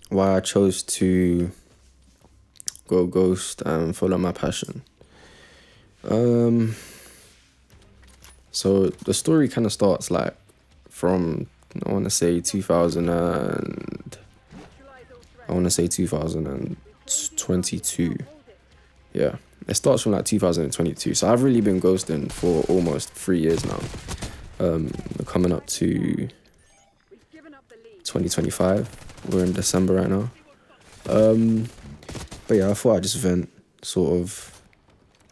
why I chose to go ghost and follow my passion. So the story kind of starts like from I want to say 2022. Yeah, it starts from like 2022. So I've really been ghosting for almost 3 years now. Coming up to 2025. We're in December right now. But yeah, I thought I'd just vent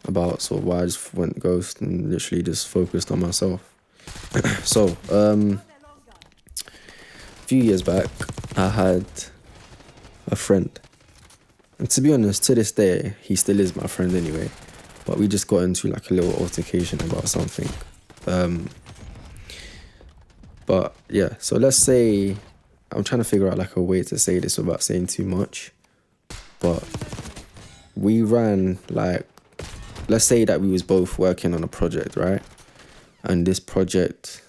about why I just went ghost and literally just focused on myself. So, a few years back, I had a friend. And to be honest, to this day, he still is my friend anyway. But we just got into like a little altercation about something. But yeah, so let's say, I'm trying to figure out like a way to say this without saying too much. But we ran like, let's say that we was both working on a project, right? And this project,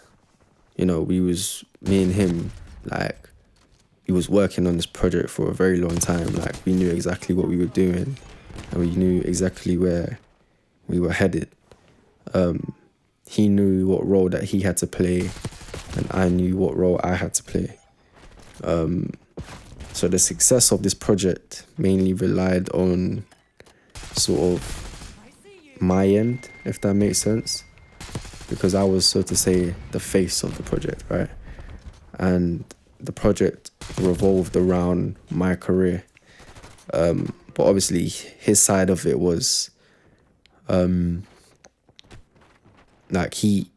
me and him, like, we was working on this project for a very long time. Like, we knew exactly what we were doing and we knew exactly where we were headed. He knew what role that he had to play and I knew what role I had to play. So the success of this project mainly relied on sort of my end, if that makes sense, because I was, so to say, the face of the project, right? And the project revolved around my career. But obviously his side of it was like he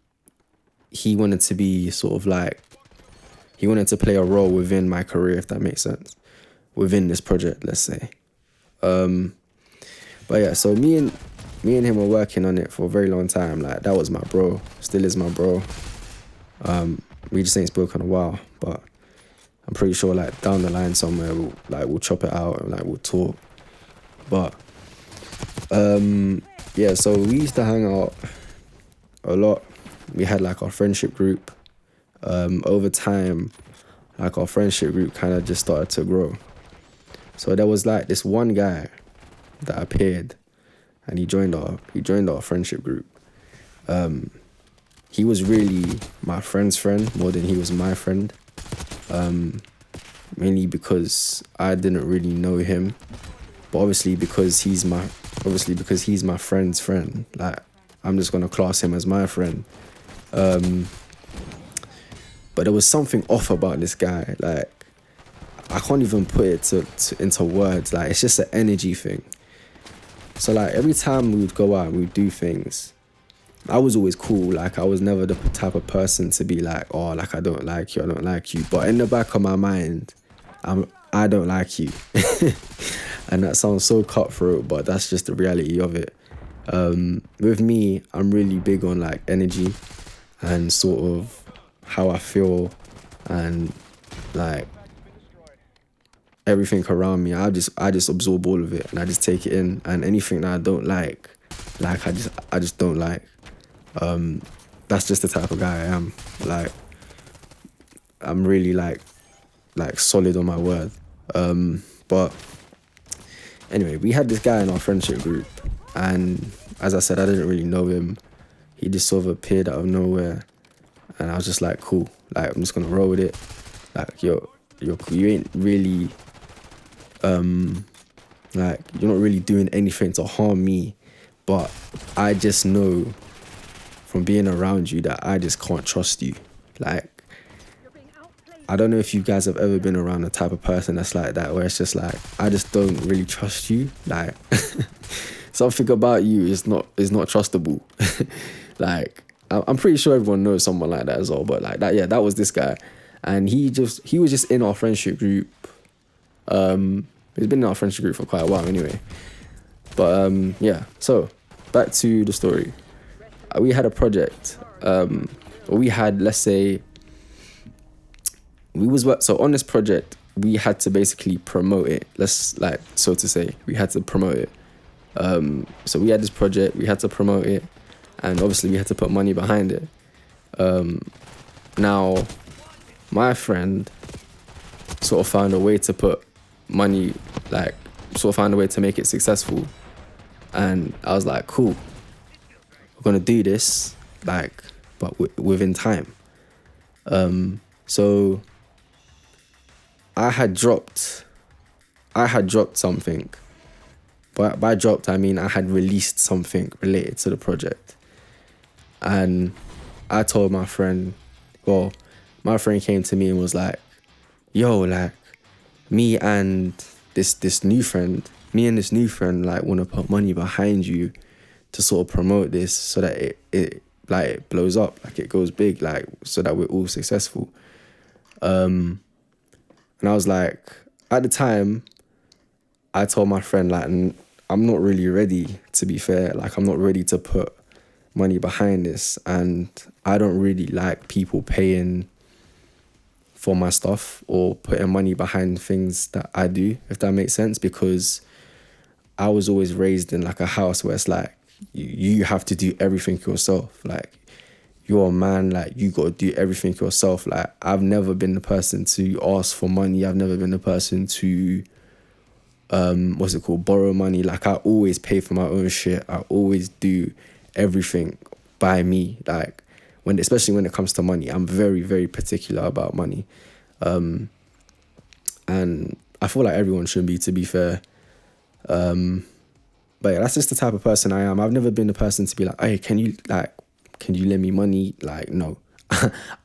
wanted to be sort of like, he wanted to play a role within my career, if that makes sense, within this project, let's say. But yeah, so me and him were working on it for a very long time. Like, that was my bro, still is my bro. We just ain't spoken in a while, but I'm pretty sure like down the line somewhere we'll chop it out and like we'll talk. But yeah, so we used to hang out a lot. We had like our friendship group. Over time, like our friendship group kind of just started to grow. So there was like this one guy that appeared and he joined our friendship group. He was really my friend's friend more than he was my friend. Mainly because I didn't really know him, but obviously because he's my friend's friend, like, I'm just gonna class him as my friend. But there was something off about this guy. Like, I can't even put it into words. Like, it's just an energy thing. So like every time we would go out and we'd do things, I was always cool. Like, I was never the type of person to be like, oh, like, I don't like you. But in the back of my mind, I don't like you. And that sounds so cutthroat, but that's just the reality of it. With me, I'm really big on like energy and sort of how I feel and like everything around me. I just absorb all of it and I just take it in, and anything that I don't like I just don't like. That's just the type of guy I am. Like, I'm really like solid on my word. But anyway, we had this guy in our friendship group, and as I said, I didn't really know him. He just sort of appeared out of nowhere, and I was just like, cool. Like, I'm just gonna roll with it. Like, you ain't really, like, you're not really doing anything to harm me, but I just know from being around you that I just can't trust you. Like, I don't know if you guys have ever been around a type of person that's like that, where it's just like, I just don't really trust you. Like, something about you is not trustable. Like, I'm pretty sure everyone knows someone like that as well. But like that, yeah, that was this guy, and he was just in our friendship group. He's been in our friendship group for quite a while anyway. But yeah. So back to the story. We had a project. We had, let's say, so on this project we had to basically promote it. So to say, we had to promote it. So we had this project, we had to promote it, and obviously we had to put money behind it. Now, my friend sort of found a way to put money, like sort of found a way to make it successful. And I was like, cool, we're gonna do this, like, but within time. So I had dropped something. But by dropped, I mean I had released something related to the project. And I told my friend, well, my friend came to me and was like, yo, like, me and this new friend, like, want to put money behind you to sort of promote this so that it blows up, like it goes big, like, so that we're all successful. And I was like, at the time, I told my friend, like, I'm not really ready, to be fair. Like, I'm not ready to put money behind this. And I don't really like people paying for my stuff or putting money behind things that I do, if that makes sense. Because I was always raised in, like, a house where it's like, you have to do everything yourself. Like, you're a man, like, you got to do everything yourself. Like, I've never been the person to ask for money. I've never been the person to borrow money. Like, I always pay for my own shit. I always do everything by me. Like, especially when it comes to money, I'm very, very particular about money. And I feel like everyone should be, to be fair. But yeah, that's just the type of person I am. I've never been the person to be like, hey, can you lend me money? Like, no.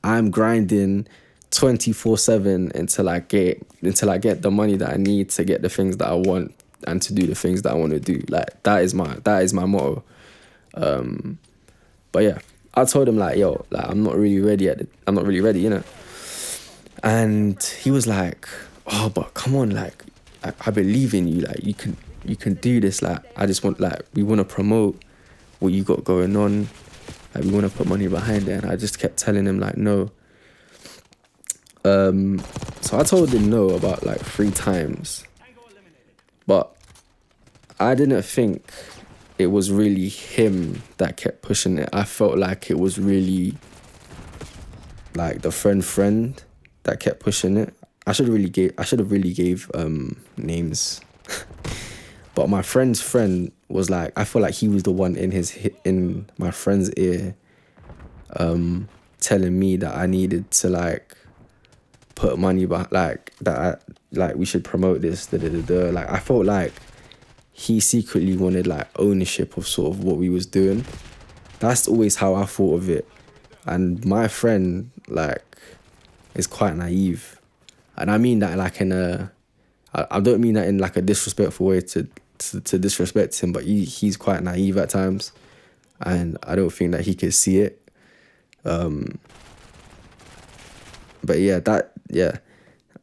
I'm grinding 24/7 until I get the money that I need to get the things that I want and to do the things that I want to do. Like, that is my motto. But yeah, I told him, like, yo, like, I'm not really ready, you know. And he was like, oh, but come on, like, I believe in you. Like, you can do this. Like, I just want, like, we want to promote what you got going on. Like, we want to put money behind it. And I just kept telling him, like, no. So I told him no about, like, 3 times. But I didn't think it was really him that kept pushing it. I felt like it was really, like, the friend that kept pushing it. I should have really gave names. But my friend's friend was like, I feel like he was the one in my friend's ear, telling me that I needed to, like, put money behind, like, that we should promote this, Like, I felt like he secretly wanted, like, ownership of sort of what we was doing. That's always how I thought of it. And my friend, like, is quite naive. And I mean that, like, I don't mean that in, like, a disrespectful way to disrespect him, but he's quite naive at times. And I don't think that he could see it. But yeah,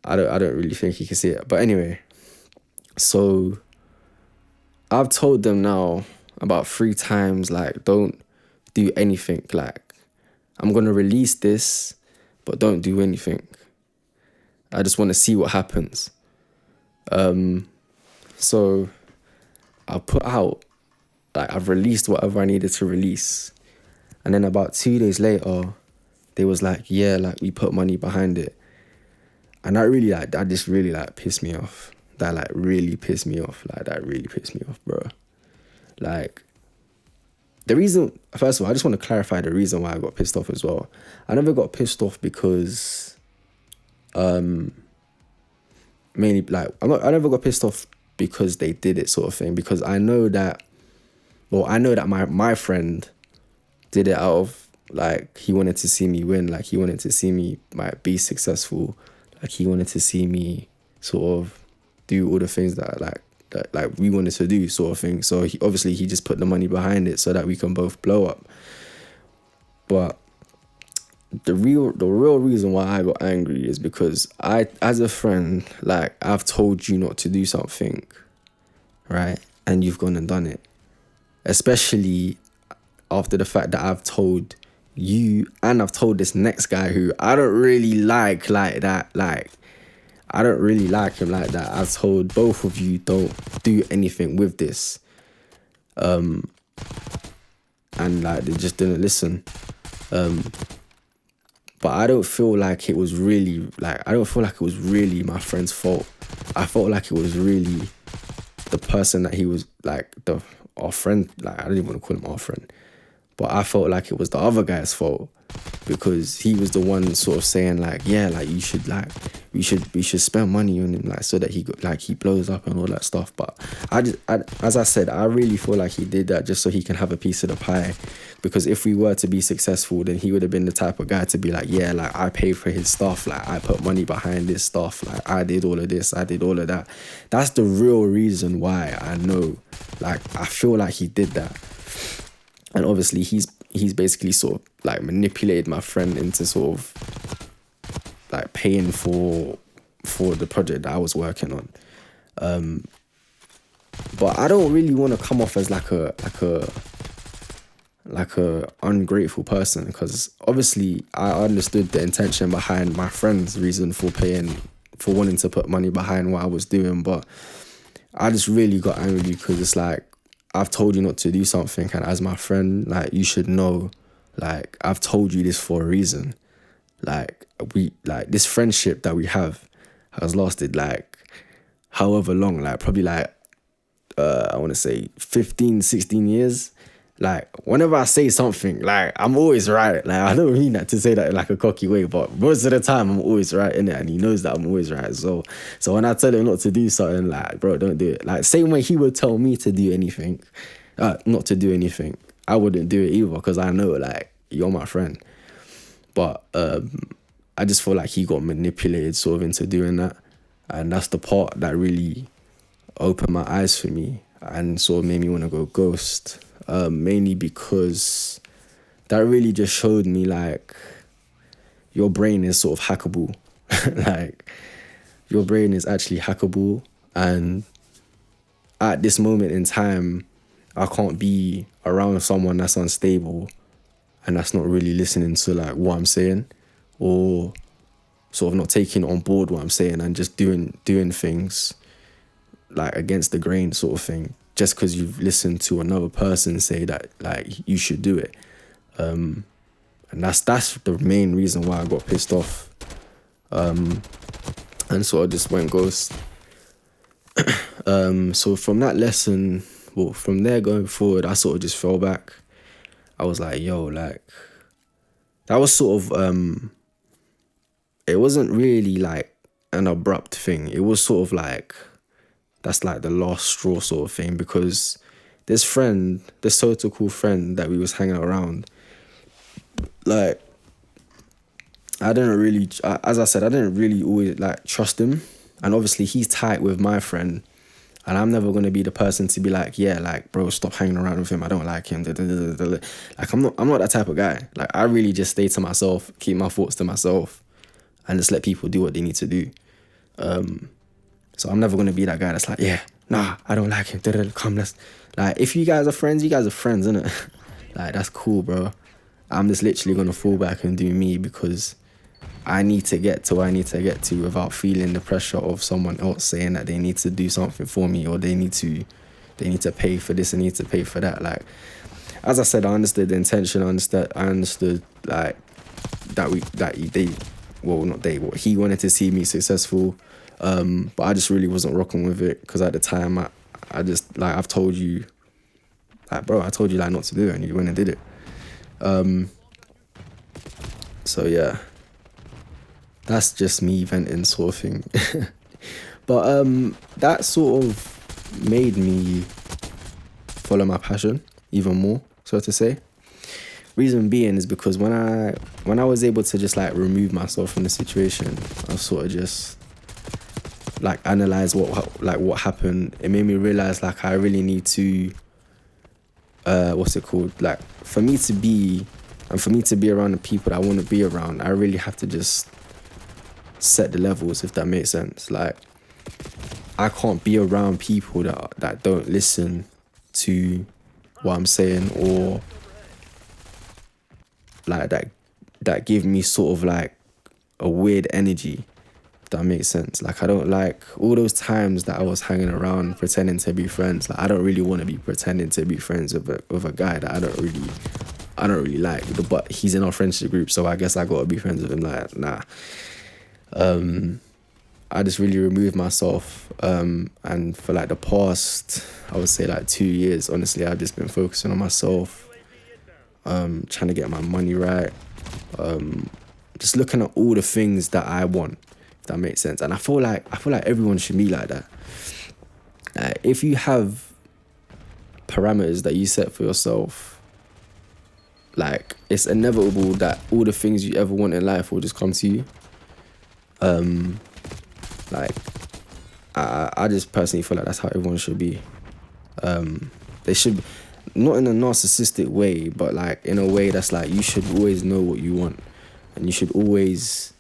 I don't really think he can see it. But anyway, so I've told them now about 3 times, like, don't do anything. Like, I'm going to release this, but don't do anything. I just want to see what happens. So I put out, like, I've released whatever I needed to release. And then about 2 days later, they was like, yeah, like, we put money behind it. And that just really, like, pissed me off. That, like, really pissed me off. Like, that really pissed me off, bro. Like, the reason, first of all, I just want to clarify the reason why I got pissed off as well. I never got pissed off because, mainly, like, I never got pissed off because they did it, sort of thing. Because I know that my friend did it out of, like, he wanted to see me win. Like, he wanted to see me, like, be successful. Like, he wanted to see me sort of do all the things that we wanted to do, sort of thing. So he just put the money behind it so that we can both blow up. But the real reason why I got angry is because I, as a friend, like, I've told you not to do something, right? And you've gone and done it. Especially after the fact that I've told you and I've told this next guy who I don't really like that. Like, I don't really like him like that. I've told both of you, don't do anything with this. And, like, they just didn't listen. But But I don't feel like it was really, I don't feel like it was really my friend's fault. I felt like it was really the person that he was, our friend, I don't even want to call him our friend. But I felt like it was the other guy's fault, because he was the one sort of saying you should we should spend money on him so that he blows up and all that stuff. But as I said, I really feel like he did that just so he can have a piece of the pie, because if we were to be successful, then he would have been the type of guy to be I paid for his stuff, I put money behind this stuff, I did all of this, I did all of that. That's the real reason why I know, I feel like he did that. And obviously he's basically sort of manipulated my friend into sort of paying for the project that I was working on. But I don't really want to come off as like a ungrateful person, because obviously I understood the intention behind my friend's reason for wanting to put money behind what I was doing. But I just really got angry, because it's I've told you not to do something, and as my friend, you should know, I've told you this for a reason. This friendship that we have has lasted however long, probably I want to say 15, 16 years. Whenever I say something, I'm always right. I don't mean that to say that in a cocky way, but most of the time I'm always right in it, and he knows that I'm always right. So when I tell him not to do something, bro, don't do it. Same way he would tell me to do anything, not to do anything, I wouldn't do it either, because I know you're my friend. But I just feel like he got manipulated sort of into doing that, and that's the part that really opened my eyes for me and sort of made me want to go ghost. Mainly because that really just showed me your brain is sort of hackable. Your brain is actually hackable, and at this moment in time I can't be around someone that's unstable and that's not really listening to what I'm saying, or sort of not taking on board what I'm saying and just doing things against the grain sort of thing, just because you've listened to another person say that you should do it. And that's the main reason why I got pissed off. And so I just went ghost. So from that lesson, from there going forward, I sort of just fell back. I was that was sort of it wasn't really an abrupt thing. It was sort of that's the last straw sort of thing, because this so-called friend that we was hanging around, I didn't really, as I said, I didn't really always trust him. And obviously he's tight with my friend, and I'm never going to be the person to be bro, stop hanging around with him, I don't like him. I'm not that type of guy. I really just stay to myself, keep my thoughts to myself, and just let people do what they need to do. So I'm never going to be that guy that's I don't like him. Come, let's... if you guys are friends, innit? That's cool, bro. I'm just literally going to fall back and do me, because I need to get to where I need to get to without feeling the pressure of someone else saying that they need to do something for me, or they need to pay for this and need to pay for that. As I said, I understood the intention. I understood he wanted to see me successful. But I just really wasn't rocking with it, because at the time I just I've told you, bro, I told you not to do it, and you went and did it. So yeah, that's just me venting sort of thing. But that sort of made me follow my passion even more, so to say. Reason being is because when I was able to just remove myself from the situation, I sort of just analyze what happened. It made me realize I really need to for me to be around the people that I want to be around, I really have to just set the levels, if that makes sense. I can't be around people that don't listen to what I'm saying, or that give me sort of a weird energy, if that makes sense. I don't like all those times that I was hanging around pretending to be friends. I don't really want to be pretending to be friends with a guy that I don't really I don't really like, but he's in our friendship group, so I guess I gotta be friends with him. Like, nah. I just really removed myself, and for like the past, I would say like 2 years, honestly, I've just been focusing on myself, trying to get my money right, just looking at all the things that I want, if that makes sense. And I feel like everyone should be like that. If you have parameters that you set for yourself, like, it's inevitable that all the things you ever want in life will just come to you. Like, I just personally feel like that's how everyone should be. They should, not in a narcissistic way, but like in a way that's like, you should always know what you want, and you should always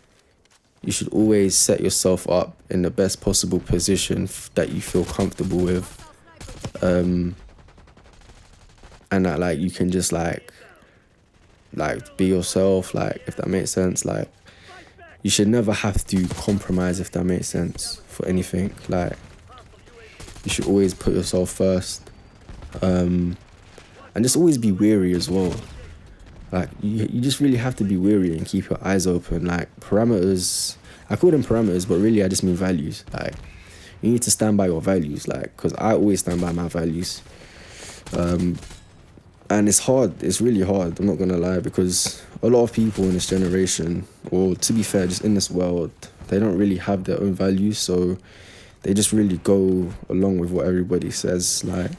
set yourself up in the best possible position that you feel comfortable with, and that like you can just like be yourself, like, if that makes sense. Like, you should never have to compromise, if that makes sense, for anything. Like, you should always put yourself first, and just always be wary as well. Like, you just really have to be wary and keep your eyes open. Like, parameters, I call them parameters, but really I just mean values. Like, you need to stand by your values, like, because I always stand by my values. And it's hard, it's really hard, I'm not gonna lie, because a lot of people in this generation, or to be fair, just in this world, they don't really have their own values, so they just really go along with what everybody says. Like,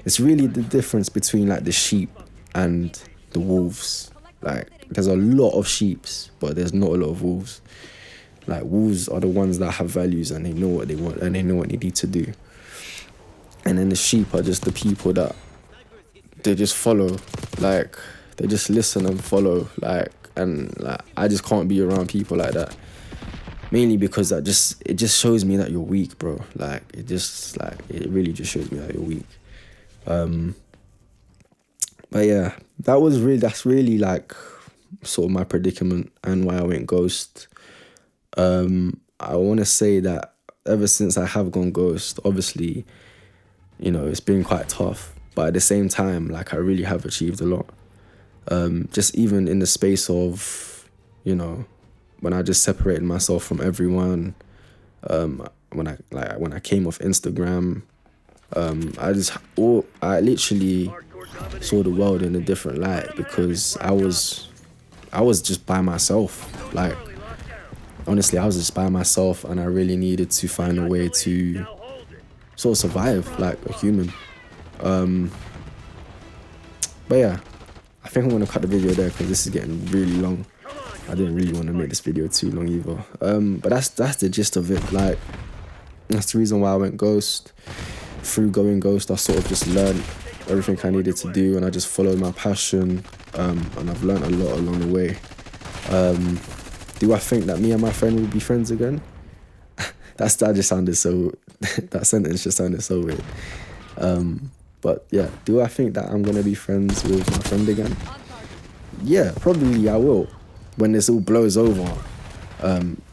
it's really the difference between like the sheep and the wolves. Like, there's a lot of sheeps, but there's not a lot of wolves. Like, wolves are the ones that have values, and they know what they want, and they know what they need to do. And then the sheep are just the people that they just follow, like, they just listen and follow, like, and like, I just can't be around people like that, mainly because it just shows me that you're weak, bro. Like, it really just shows me that you're weak. But yeah, that's really like sort of my predicament and why I went ghost. I want to say that ever since I have gone ghost, obviously, you know, it's been quite tough. But at the same time, like, I really have achieved a lot. Just even in the space of, you know, when I just separated myself from everyone, when I came off Instagram, I literally saw the world in a different light, because I was just by myself. Like, honestly, I was just by myself, and I really needed to find a way to sort of survive like a human. But yeah, I think I'm gonna cut the video there because this is getting really long. I didn't really want to make this video too long either. But that's the gist of it. Like, that's the reason why I went ghost. Through going ghost, I sort of just learned everything I needed to do, and I just followed my passion. And I've learned a lot along the way. Do I think that me and my friend will be friends again? That just sounded so. That sentence just sounded so weird. But yeah, do I think that I'm gonna be friends with my friend again? Yeah, probably I will. When this all blows over,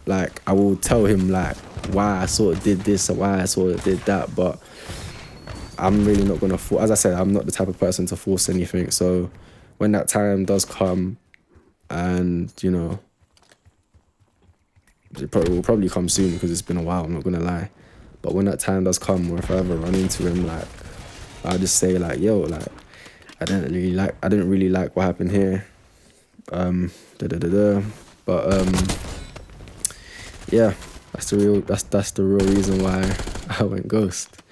like, I will tell him like why I sort of did this or why I sort of did that. But I'm really not gonna force. As I said, I'm not the type of person to force anything. So when that time does come, and you know, it will probably come soon because it's been a while. I'm not gonna lie. But when that time does come, or if I ever run into him, like, I'll just say like, yo, like, I didn't really like what happened here. But yeah, that's the real reason why I went ghost.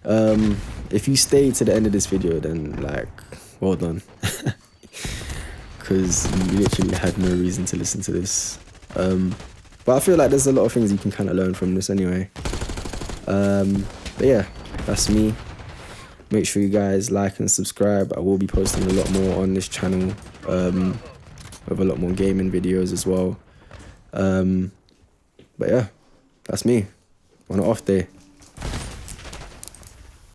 If you stayed to the end of this video, then like, well done, because you literally had no reason to listen to this. But I feel like there's a lot of things you can kind of learn from this anyway. But yeah, that's me. Make sure you guys like and subscribe. I will be posting a lot more on this channel, with a lot more gaming videos as well. But yeah, that's me on an off day.